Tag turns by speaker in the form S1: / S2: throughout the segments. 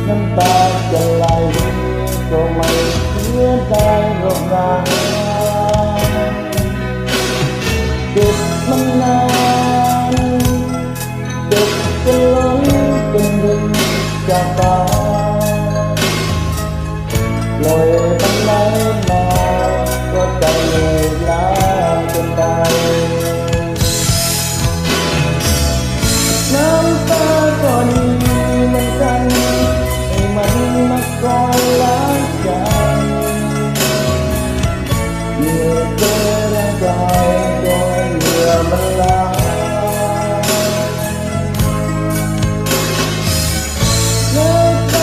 S1: น้ำตาจะไหลก็ไม่เสียดายหรอกนะเก็บมันนานเก็บจนล้นจนดึงจากตาปล่อยมันไหลมาก็ใจเหนื่อยล้าจนตายน้ำตาก็ดีเหมือนกันมันมาก่อนล้างใจเหนื่อยเกินร่างกายโดยเหนื่อยมันล้าแล้วใจ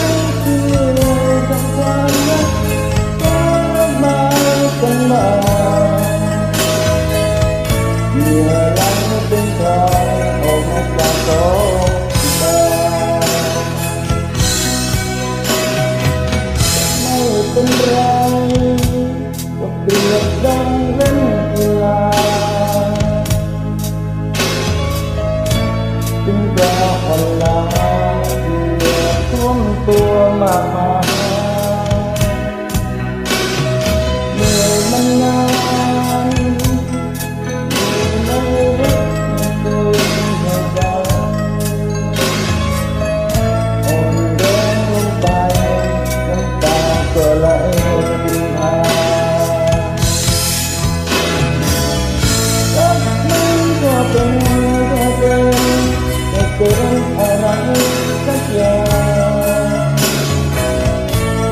S1: ที่เหนื่อยกับความรักก็มากันมาเหนื่อยไหลเป็นทางออกมาจากโลกเป็นไรก็เปรียบดังเล่นกีฬาจึงรออ่อนล้าเหนื่อยท่วมตัวมากมายเหนื่อยมันนานไม่รู้ไม่ให้ใจอ่อนแรงลงไปน้ำตาก็ไหลรินหารักมันก็เป็นแค่เดิมแต่เกินอะไรสักอย่าง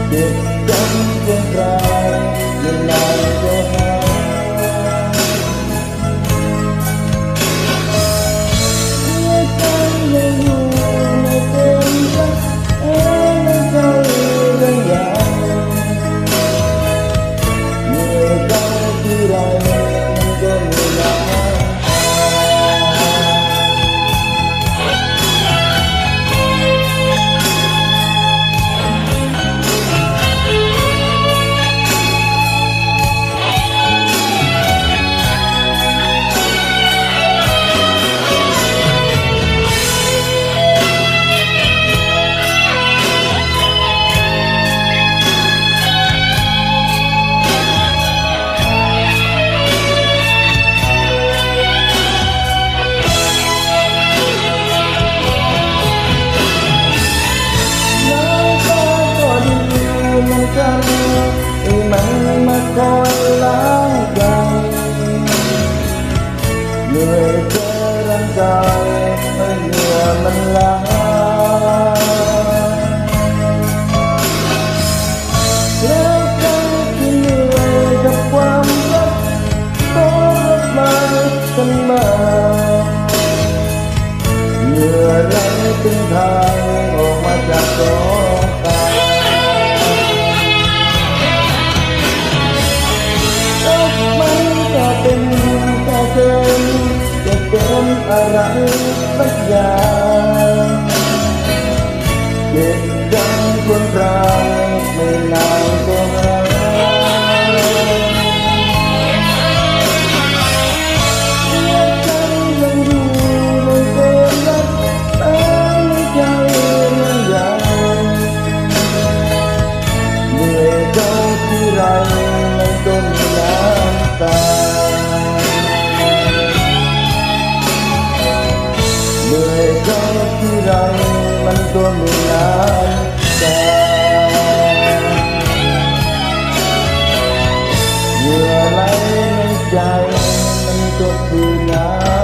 S1: เจ็บจนเกินรายไม่นานก็หายหัวใจยังอยู่ในเต็มรักในใจเรื่องใหญ่ที่ไรมันก็มีน้ำมันมาคอยล้างใจเหนื่อยเกินร่างกายให้เหนื่อยมันล้าแล้วใจที่เหนื่อยกับความรักก็รับมากันมาเหนื่อยไหลเป็นทางออกมาจากกองตาเป็นแค่เดิมจะเป็นอะไรสักอย่างเก็บจังคนรักไม่นานก็หายหัวใจยังอยู่ในเต็มรักแต่ในใจยังใหญ่เหนื่อยเท่าที่ไรมันก็มีน้ำตาเหนื่อยเท่าที่ไรมันก็มีน้ำตาเหนื่อยไหลในใจมันก็คือน้ำ